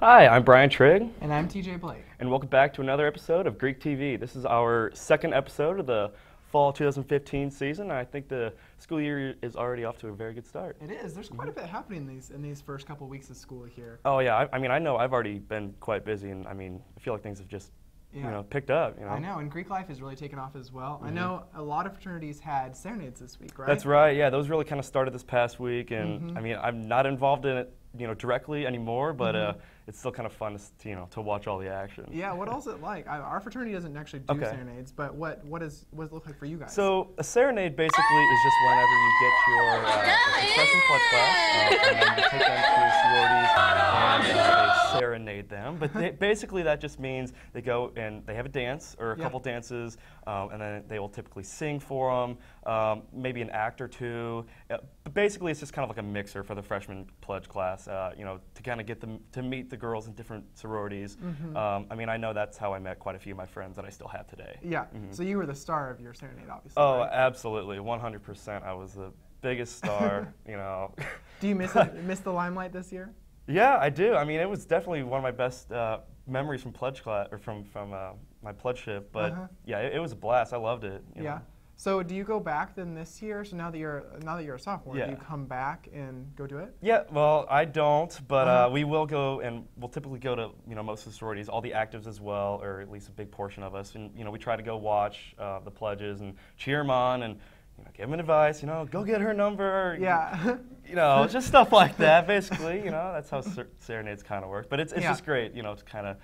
Hi, I'm Brian Trigg. And I'm TJ Blake. And welcome back to another episode of Greek TV. This is our second episode of the fall 2015 season. I think the school year is already off to a very good start. It is. There's quite a bit happening in these first couple weeks of school here. Oh yeah, I know I've already been quite busy, and I feel like things have just picked up. I know, and Greek life has really taken off as well. I know a lot of fraternities had serenades this week, right? That's right. Yeah, those really kind of started this past week, and I'm not involved in it, directly anymore, but it's still kind of fun to watch all the action. Yeah, what else is it like? Our fraternity doesn't actually do serenades, but what does it look like for you guys? So a serenade basically is just whenever you get your freshman club class, and then you take them to sororities and they serenade them. But basically that just means they go and they have a dance or a couple dances, and then they will typically sing for them, maybe an act or two. But basically it's just kind of like a mixer for the freshman pledge class, to kind of get them to meet the girls in different sororities. I know that's how I met quite a few of my friends that I still have today. Yeah, so you were the star of your serenade, obviously. Oh, right? Absolutely, 100%. I was the biggest star, Do you miss the limelight this year? Yeah, I do. It was definitely one of my best memories from pledge class, or from my pledgeship. But yeah, it was a blast. I loved it. You know. So do you go back then this year? So now that you're a sophomore, do you come back and go do it? Yeah, well, I don't, but we will go, and we'll typically go to most of the sororities, all the actives as well, or at least a big portion of us, and we try to go watch the pledges and cheer them on, and give them advice. Go get her number. Yeah. Just stuff like that. Basically, that's how serenades kind of work. But it's just great, to kind of.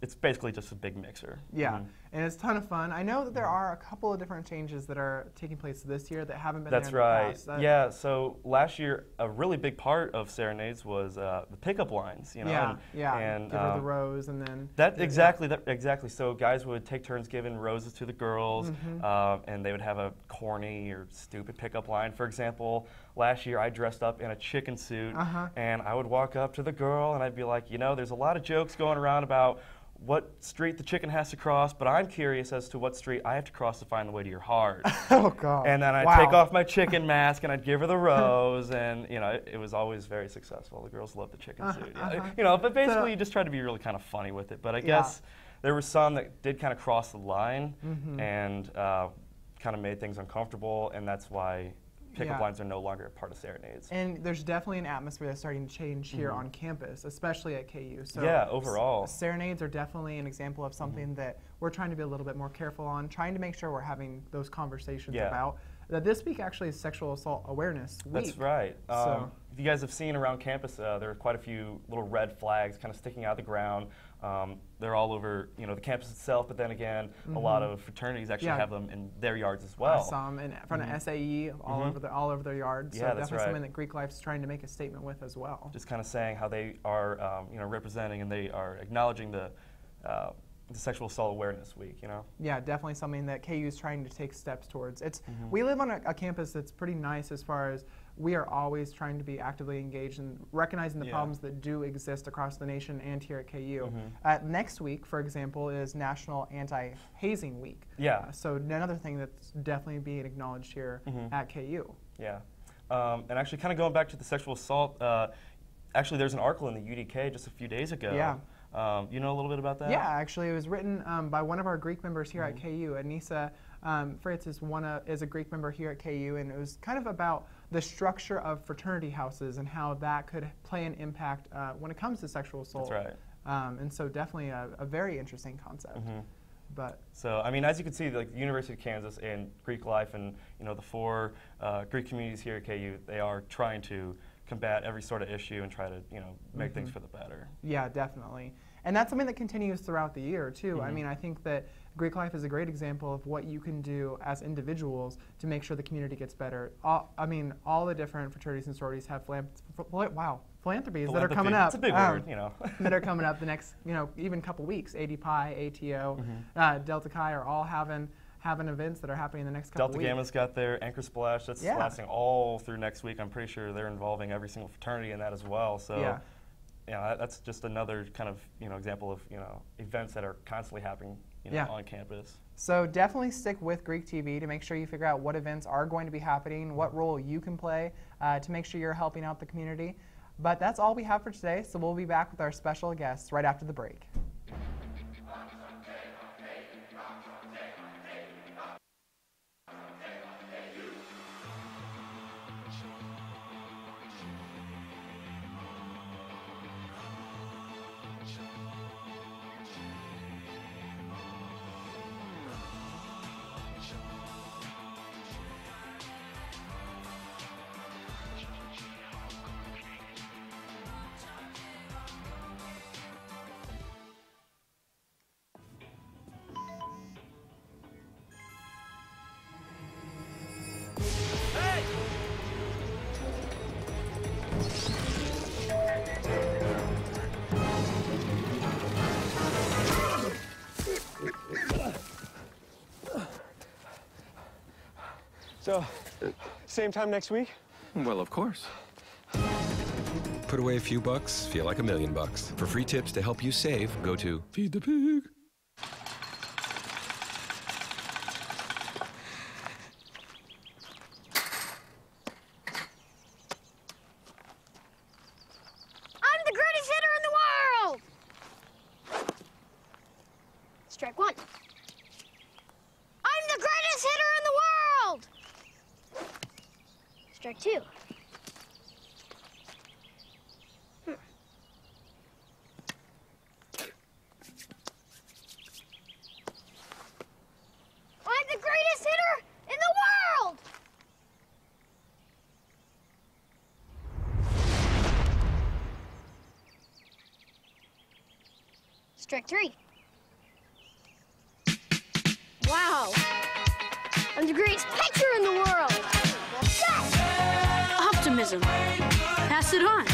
It's basically just a big mixer. Yeah, and it's a ton of fun. I know that there are a couple of different changes that are taking place this year that haven't been there in the past. That's right. Yeah, so last year, a really big part of serenades was the pickup lines. And give her the rose, and then exactly. So guys would take turns giving roses to the girls, and they would have a corny or stupid pickup line. For example, last year I dressed up in a chicken suit, and I would walk up to the girl, and I'd be like, there's a lot of jokes going around about what street the chicken has to cross, but I'm curious as to what street I have to cross to find the way to your heart. Oh, God. And then I'd take off my chicken mask, and I'd give her the rose, and, it was always very successful. The girls loved the chicken suit. But basically you just try to be really kind of funny with it. But I guess there were some that did kind of cross the line and kind of made things uncomfortable, and that's why pickup lines are no longer a part of serenades. And there's definitely an atmosphere that's starting to change here on campus, especially at KU. So yeah, overall. Serenades are definitely an example of something that we're trying to be a little bit more careful on, trying to make sure we're having those conversations about. This week actually is Sexual Assault Awareness Week. That's right. If you guys have seen around campus, there are quite a few little red flags kind of sticking out of the ground. They're all over, the campus itself, but then again, a lot of fraternities actually have them in their yards as well. Some in front of SAE, all over their yards. So definitely something that Greek Life is trying to make a statement with as well. Just kind of saying how they are, representing and they are acknowledging the Sexual Assault Awareness Week, Yeah, definitely something that KU is trying to take steps towards. We live on a campus that's pretty nice as far as we are always trying to be actively engaged and recognizing the problems that do exist across the nation and here at KU. Next week, for example, is National Anti-Hazing Week. Yeah. So another thing that's definitely being acknowledged here at KU. Yeah. And actually kind of going back to the sexual assault, actually there's an article in the UDK just a few days ago. Yeah. You know a little bit about that? Yeah, actually, it was written by one of our Greek members here at KU. Anissa Fritz is a Greek member here at KU, and it was kind of about the structure of fraternity houses and how that could play an impact when it comes to sexual assault. That's right. And so definitely a very interesting concept. But so, as you can see, like the University of Kansas and Greek Life and, the four Greek communities here at KU, they are trying to combat every sort of issue and try to, make things for the better. Yeah, definitely. And that's something that continues throughout the year, too. I think that Greek Life is a great example of what you can do as individuals to make sure the community gets better. All the different fraternities and sororities have philanthropies that are coming up. It's a big word, that are coming up the next, even couple weeks. AD Pi, ATO, Delta Chi are all having events that are happening in the next couple weeks. weeks. Delta Gamma's got their Anchor Splash. That's lasting all through next week. I'm pretty sure they're involving every single fraternity in that as well. So, that's just another kind of example of events that are constantly happening on campus. So definitely stick with Greek TV to make sure you figure out what events are going to be happening, what role you can play to make sure you're helping out the community. But that's all we have for today, so we'll be back with our special guests right after the break. So, same time next week? Well, of course. Put away a few bucks, feel like $1,000,000. For free tips to help you save, go to Feed the Pig. I'm the greatest hitter in the world! Strike one. I'm the greatest hitter in the world! Strike two. I'm the greatest hitter in the world! Strike three. Wow. I'm the greatest pitcher in the world. Yes! Optimism. Pass it on.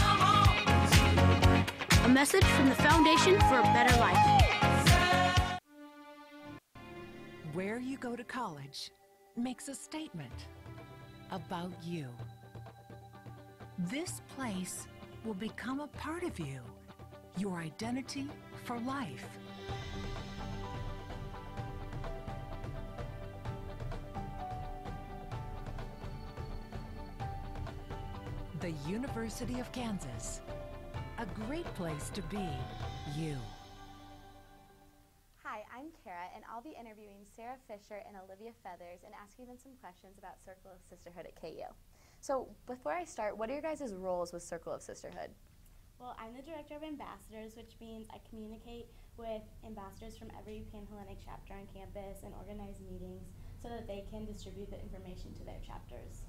A message from the Foundation for a Better Life. Where you go to college makes a statement about you. This place will become a part of you, your identity for life. The University of Kansas, a great place to be you. Hi, I'm Kara, and I'll be interviewing Sarah Fisher and Olivia Feathers and asking them some questions about Circle of Sisterhood at KU. So before I start, what are your guys' roles with Circle of Sisterhood? Well, I'm the Director of Ambassadors, which means I communicate with ambassadors from every Pan-Hellenic chapter on campus and organize meetings so that they can distribute the information to their chapters.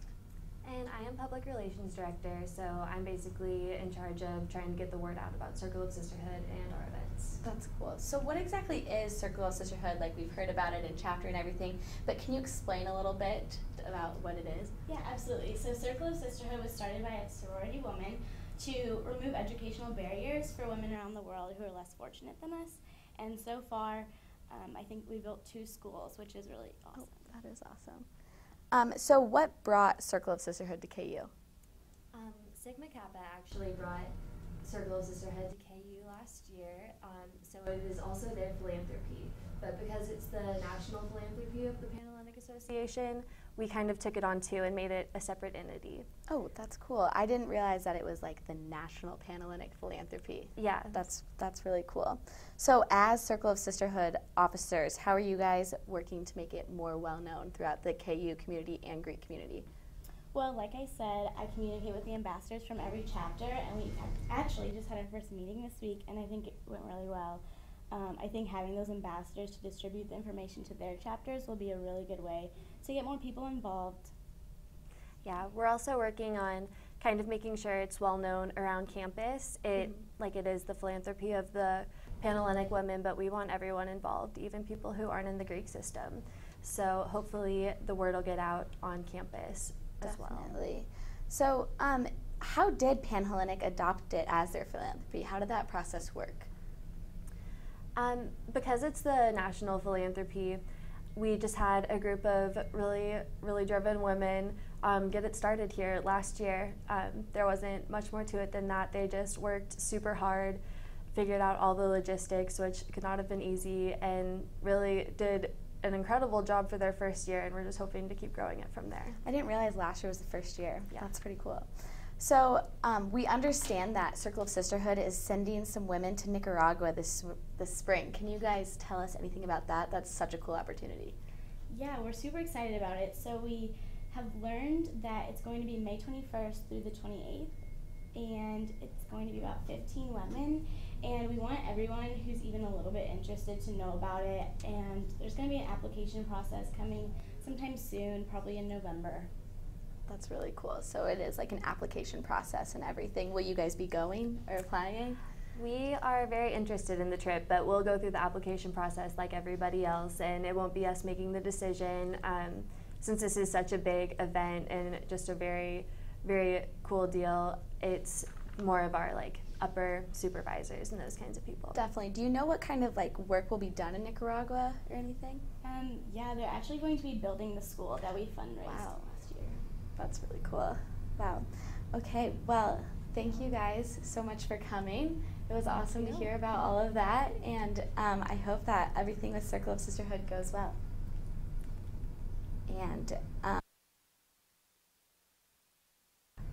And I am Public Relations Director, so I'm basically in charge of trying to get the word out about Circle of Sisterhood and our events. That's cool. So what exactly is Circle of Sisterhood? Like, we've heard about it in chapter and everything, but can you explain a little bit about what it is? Yeah, absolutely. So Circle of Sisterhood was started by a sorority woman to remove educational barriers for women around the world who are less fortunate than us. And so far, I think we built 2 schools, which is really awesome. Oh, that is awesome. So what brought Circle of Sisterhood to KU? Sigma Kappa actually brought Circle of Sisterhood to KU last year, so it is also their philanthropy. But because it's the national philanthropy of the Pan-Hellenic Association, we kind of took it on too and made it a separate entity. Oh, that's cool. I didn't realize that it was like the National Pan-Hellenic Philanthropy. Yeah. That's really cool. So as Circle of Sisterhood officers, how are you guys working to make it more well-known throughout the KU community and Greek community? Well, like I said, I communicate with the ambassadors from every chapter, and we actually just had our first meeting this week, and I think it went really well. I think having those ambassadors to distribute the information to their chapters will be a really good way to get more people involved. Yeah, we're also working on kind of making sure it's well known around campus. Like it is the philanthropy of the Pan-Hellenic women, but we want everyone involved, even people who aren't in the Greek system. So hopefully the word will get out on campus as well. Definitely. So how did Pan-Hellenic adopt it as their philanthropy? How did that process work? Because it's the national philanthropy, we just had a group of really driven women get it started here last year. There wasn't much more to it than that. They just worked super hard, figured out all the logistics, which could not have been easy, and really did an incredible job for their first year, and we're just hoping to keep growing it from there. I didn't realize last year was the first year. Yeah. That's pretty cool. So we understand that Circle of Sisterhood is sending some women to Nicaragua this spring. Can you guys tell us anything about that? That's such a cool opportunity. Yeah, we're super excited about it. So we have learned that it's going to be May 21st through the 28th, and it's going to be about 15 women. And we want everyone who's even a little bit interested to know about it. And there's going to be an application process coming sometime soon, probably in November. That's really cool. So it is like an application process and everything. Will you guys be going or applying? We are very interested in the trip, but we'll go through the application process like everybody else, and it won't be us making the decision. Since this is such a big event and just a very, very cool deal, it's more of our like upper supervisors and those kinds of people. Definitely. Do you know what kind of like work will be done in Nicaragua or anything? Yeah, they're actually going to be building the school that we fundraised last year. That's really cool. Wow. Okay, well, thank you guys so much for coming. It was awesome to hear about all of that, and I hope that everything with Circle of Sisterhood goes well. And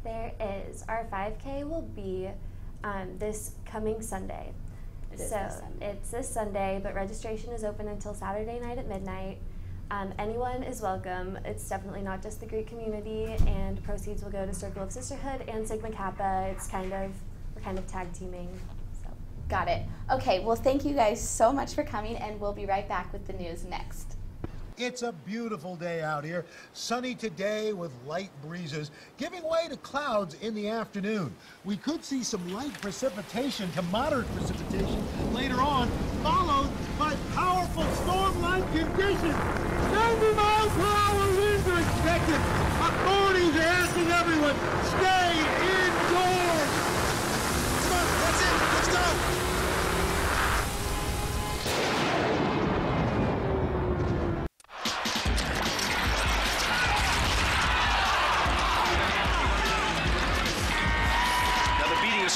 there is, our 5K will be this coming Sunday. It's this Sunday, but registration is open until Saturday night at midnight. Anyone is welcome. It's definitely not just the Greek community, and proceeds will go to Circle of Sisterhood and Sigma Kappa. We're kind of tag teaming. So. Got it. Okay, well, thank you guys so much for coming, and we'll be right back with the news next. It's a beautiful day out here. Sunny today with light breezes, giving way to clouds in the afternoon. We could see some light precipitation to moderate precipitation later on, followed by powerful storm-like conditions. 90 miles per hour winds are expected. Authorities are asking everyone, stay indoors. Come on, that's it. Let's go.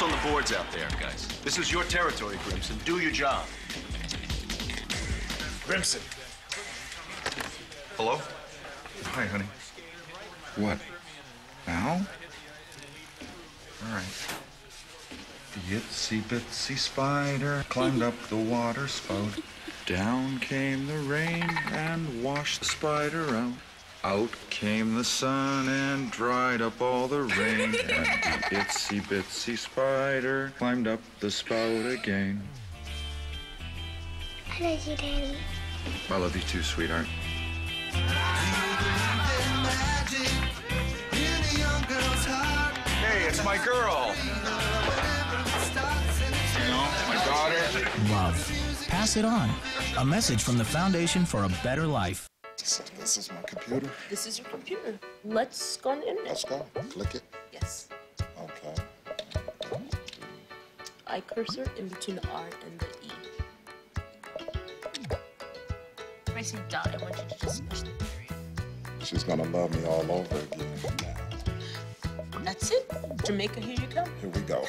On the boards out there, guys. This is your territory, Grimson. Do your job. Grimson. Hello? Hi, honey. What? Now? All right. The itsy bitsy spider climbed up the water spout. Down came the rain and washed the spider out. Out came the sun and dried up all the rain, and the itsy bitsy spider climbed up the spout again. I love you, Daddy. I love you too, sweetheart. Hey, it's my girl. You know, my daughter. Love. Pass it on. A message from the Foundation for a Better Life. So this is my computer. This is your computer. Let's go on the internet. Let's go. Click it. Yes. Okay. I cursor in between the R and the E. When I say dot, I want you to just push the period. She's gonna love me all over again now. That's it. Jamaica, here you come. Here we go.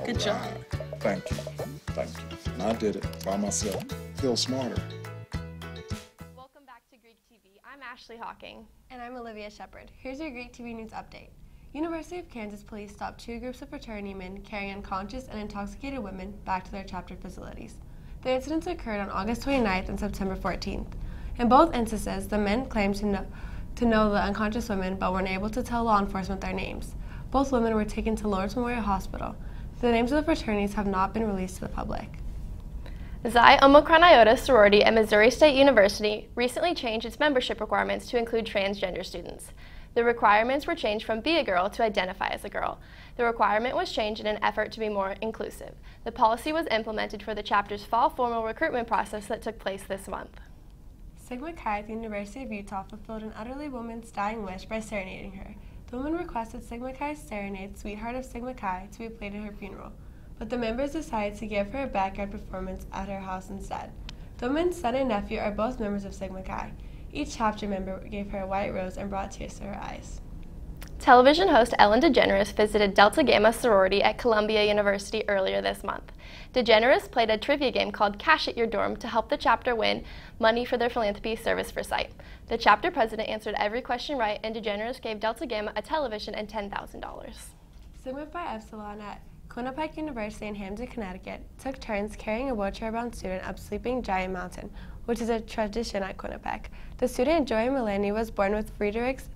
Good job. Thank you. Thank you. And I did it by myself. Feel smarter. I'm Ashley Hawking. And I'm Olivia Shepard. Here's your Greek TV News update. University of Kansas police stopped 2 groups of fraternity men carrying unconscious and intoxicated women back to their chapter facilities. The incidents occurred on August 29th and September 14th. In both instances, the men claimed to know the unconscious women but weren't able to tell law enforcement their names. Both women were taken to Lawrence Memorial Hospital. The names of the fraternities have not been released to the public. Xi Omicron Iota sorority at Missouri State University recently changed its membership requirements to include transgender students. The requirements were changed from be a girl to identify as a girl. The requirement was changed in an effort to be more inclusive. The policy was implemented for the chapter's fall formal recruitment process that took place this month. Sigma Chi at the University of Utah fulfilled an elderly woman's dying wish by serenading her. The woman requested Sigma Chi's serenade, Sweetheart of Sigma Chi, to be played at her funeral, but the members decided to give her a backyard performance at her house instead. The woman's son and nephew are both members of Sigma Chi. Each chapter member gave her a white rose and brought tears to her eyes. Television host Ellen DeGeneres visited Delta Gamma sorority at Columbia University earlier this month. DeGeneres played a trivia game called Cash at Your Dorm to help the chapter win money for their philanthropy service for sight. The chapter president answered every question right, and DeGeneres gave Delta Gamma a television and $10,000. Sigma Phi Epsilon at Quinnipiac University in Hampton, Connecticut took turns carrying a wheelchair-bound student up Sleeping Giant Mountain, which is a tradition at Quinnipiac. The student, Joy Melanie, was born with Friedreich's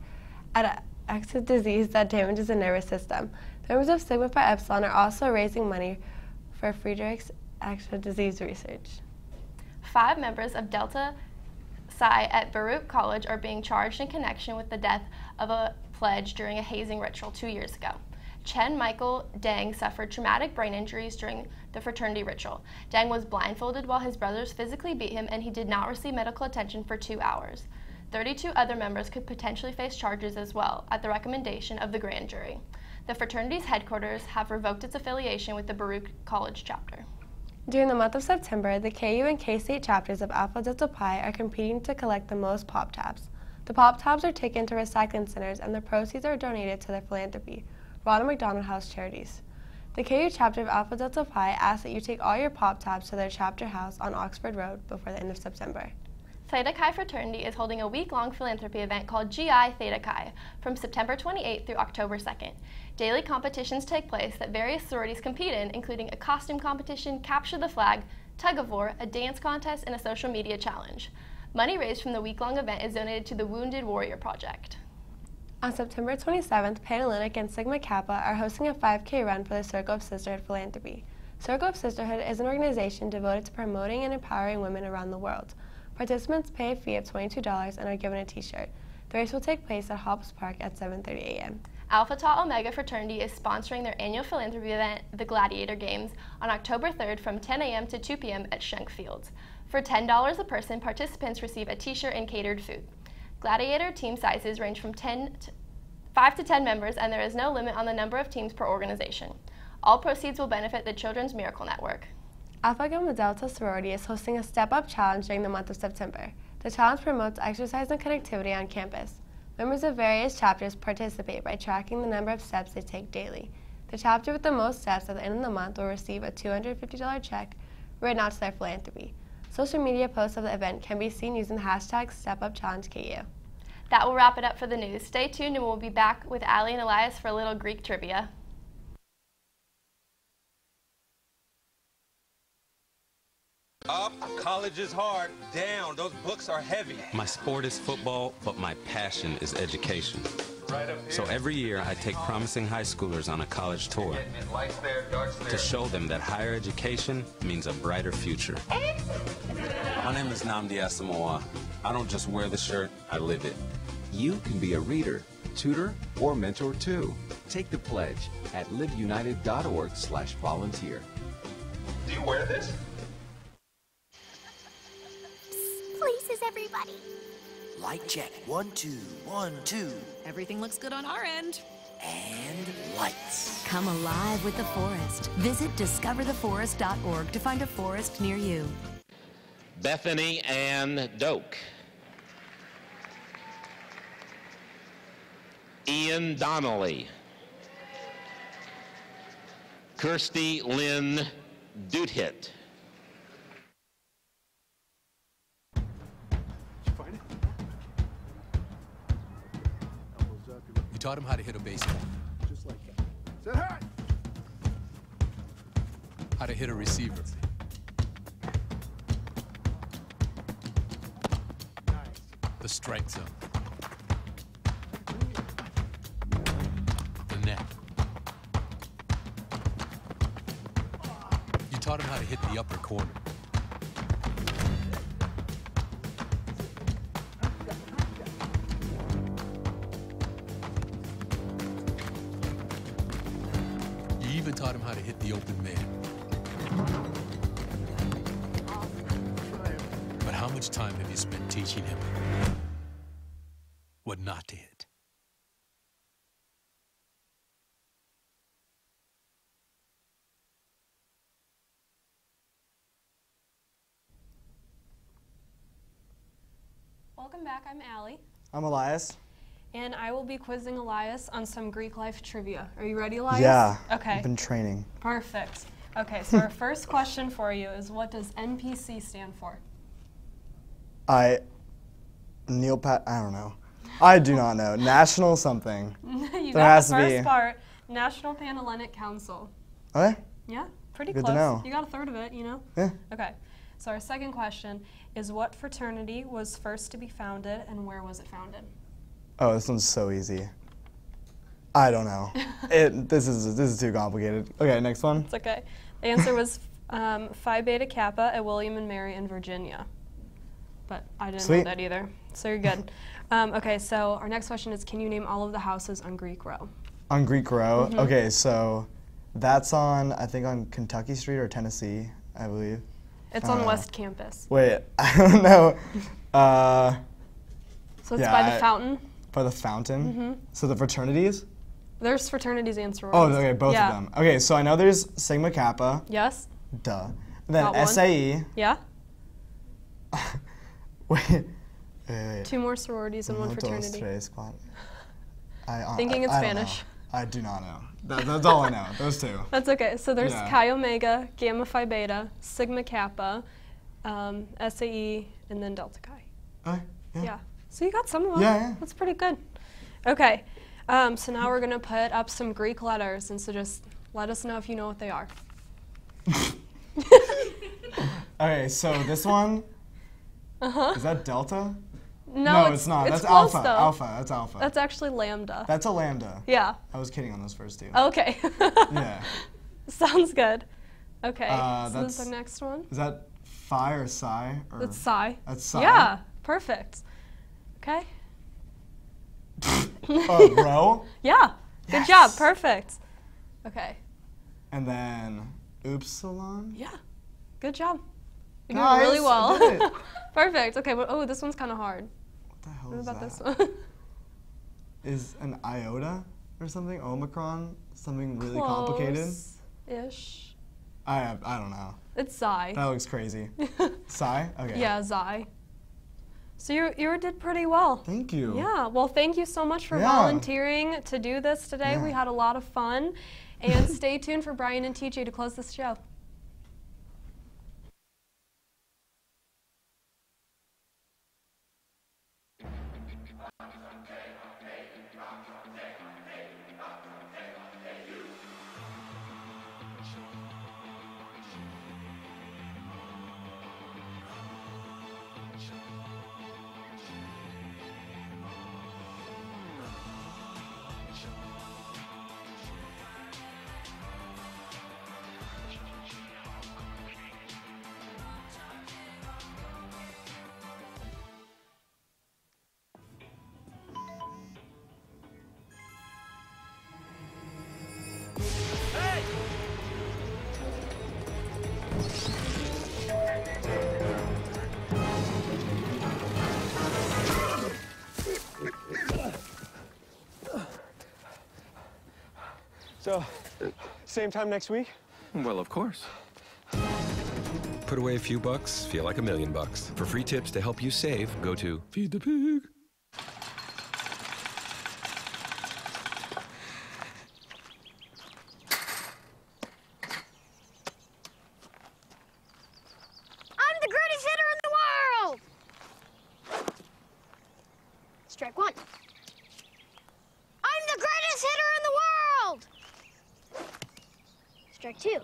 ataxia disease that damages the nervous system. The members of Sigma Phi Epsilon are also raising money for Friedreich's ataxia disease research. 5 members of Delta Psi at Baruch College are being charged in connection with the death of a pledge during a hazing ritual 2 years ago. Chen Michael Deng suffered traumatic brain injuries during the fraternity ritual. Deng was blindfolded while his brothers physically beat him, and he did not receive medical attention for 2 hours. 32 other members could potentially face charges as well, at the recommendation of the grand jury. The fraternity's headquarters have revoked its affiliation with the Baruch College chapter. During the month of September, the KU and K-State chapters of Alpha Delta Pi are competing to collect the most pop tabs. The pop tabs are taken to recycling centers, and the proceeds are donated to their philanthropy, Ronald McDonald House Charities. The KU chapter of Alpha Delta Pi asks that you take all your pop tabs to their chapter house on Oxford Road before the end of September. Theta Chi Fraternity is holding a week-long philanthropy event called GI Theta Chi from September 28th through October 2nd. Daily competitions take place that various sororities compete in, including a costume competition, capture the flag, tug of war, a dance contest, and a social media challenge. Money raised from the week-long event is donated to the Wounded Warrior Project. On September 27th, Panhellenic and Sigma Kappa are hosting a 5K run for the Circle of Sisterhood Philanthropy. Circle of Sisterhood is an organization devoted to promoting and empowering women around the world. Participants pay a fee of $22 and are given a t-shirt. The race will take place at Hobbs Park at 7:30 a.m. Alpha Tau Omega Fraternity is sponsoring their annual philanthropy event, the Gladiator Games, on October 3rd from 10 a.m. to 2 p.m. at Schenck Fields. For $10 a person, participants receive a t-shirt and catered food. Gladiator team sizes range from 5 to 10 members, and there is no limit on the number of teams per organization. All proceeds will benefit the Children's Miracle Network. Alpha Gamma Delta sorority is hosting a step-up challenge during the month of September. The challenge promotes exercise and connectivity on campus. Members of various chapters participate by tracking the number of steps they take daily. The chapter with the most steps at the end of the month will receive a $250 check written out to their philanthropy. Social media posts of the event can be seen using the hashtag StepUpChallengeKU. That will wrap it up for the news. Stay tuned and we'll be back with Allie and Elias for a little Greek trivia. Up, college is hard. Down, those books are heavy. My sport is football, but my passion is education. So every year I take promising high schoolers on a college tour to show them that higher education means a brighter future. My name is Nnamdi Asamoah. I don't just wear the shirt, I live it. You can be a reader, tutor, or mentor too. Take the pledge at liveunited.org/volunteer. Do you wear this? Places, everybody. Light check. 1, 2, 1, 2. Everything looks good on our end. And lights. Come alive with the forest. Visit discovertheforest.org to find a forest near you. Bethany Ann Doak. Ian Donnelly. Kirsty Lynn Dudhit. You taught him how to hit a baseball. Just like that. Say hi! How to hit a receiver. The strike zone. The net. You taught him how to hit the upper corner. You even taught him how to hit the open man. But how much time have you spent teaching him what not to hit? Welcome back, I'm Allie. I'm Elias. And I will be quizzing Elias on some Greek life trivia. Are you ready, Elias? Yeah. Okay. I've been training. Perfect. Okay, so our first question for you is, what does NPC stand for? I don't know. I do not know. National something. You there got has the to first be. part. National Panhellenic Council. Okay. Yeah, pretty Good close. to know. You got a third of it, you know? Yeah. Okay. So our second question is, what fraternity was first to be founded and where was it phounded? Oh, this one's so easy. I don't know. This is too complicated. Okay, next one. It's okay. The answer was Phi Beta Kappa at William and Mary in Virginia. But I didn't know that either. So you're good. Okay, so our next question is, can you name all of the houses on Greek Row? On Greek Row? Mhm. Okay, so that's on, I think on Kentucky Street or Tennessee, I believe. It's on West Campus. Wait, I don't know. So it's by the fountain? By the fountain? Mhm. So the fraternities? There's fraternities and sororities. Oh, okay, both of them. Okay, so I know there's Sigma Kappa. Yes. Duh. And then Got one. SAE. Yeah. Wait. 2 more sororities and 1 fraternity. Thinking in I don't Spanish. know. I do not know. That's all I know. Those 2. That's okay. So there's Yeah. Chi Omega, Gamma Phi Beta, Sigma Kappa, SAE, and then Delta Chi. Yeah. So you got some of them. Yeah. That's pretty good. Okay. So now we're going to put up some Greek letters, and so just let us know if you know what they are. Okay, so this one, Uh-huh. is that Delta? No, it's not. It's That's close, Alpha. though. Alpha. That's Alpha. That's actually Lambda. That's a Lambda. Yeah. I was kidding on those first 2. Okay. Yeah. Sounds good. Okay. So this is that's- the next one. Is that Phi or Psi? Or It's Psi. That's Psi. Yeah. Perfect. Okay. Rho? Yeah. Good job. Perfect. Okay. And then Upsilon? Yeah. Good job. You're Nice, doing really well. I did it. Perfect. Okay. Well, oh, this one's kind of hard. What the hell What is about that? this one? Is an iota or something? Omicron? Something really complicated? Ish. I don't know. It's Xi. That looks crazy. Psi? Okay. Yeah, Xi. So you did pretty well. Thank you. Yeah. Well, thank you so much for Yeah. volunteering to do this today. Yeah. We had a lot of fun. And stay tuned for Brian and TJ to close this show. So, same time next week? Well, of course. Put away a few bucks, feel like $1 million. For free tips to help you save, go to Feed the Pig. I'm the greatest hitter in the world! Strike 1. I'm the greatest hitter in the world! Strike 2.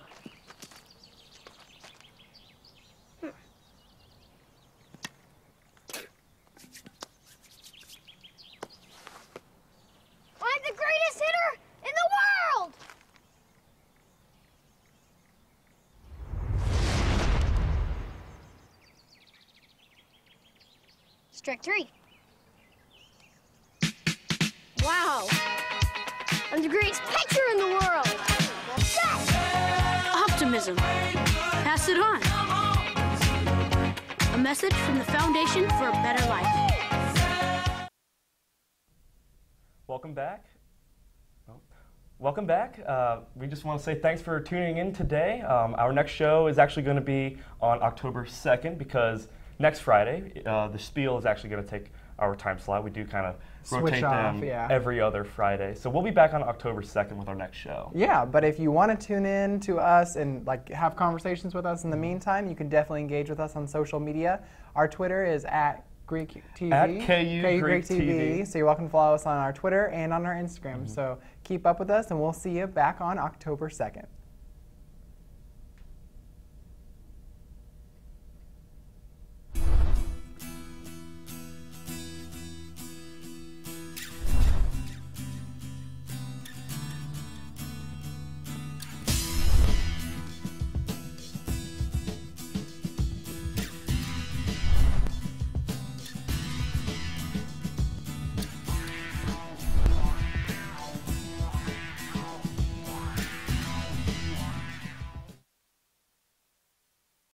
I'm the greatest hitter in the world! Strike 3. Wow. I'm the greatest pitcher in the world. Optimism. Pass it on. A message from the Foundation for a Better Life. Welcome back. Welcome back. We just want to say thanks for tuning in today. Our next show is actually going to be on October 2nd because next Friday, the spiel is actually going to take our time slot. We do kind of Switch rotate off, them yeah. every other Friday. So we'll be back on October 2nd with our next show. Yeah, but if you want to tune in to us and like have conversations with us in the meantime, you can definitely engage with us on social media. Our Twitter is at Greek TV. At KU Greek TV. So you're welcome to follow us on our Twitter and on our Instagram. So keep up with us, and we'll see you back on October 2nd.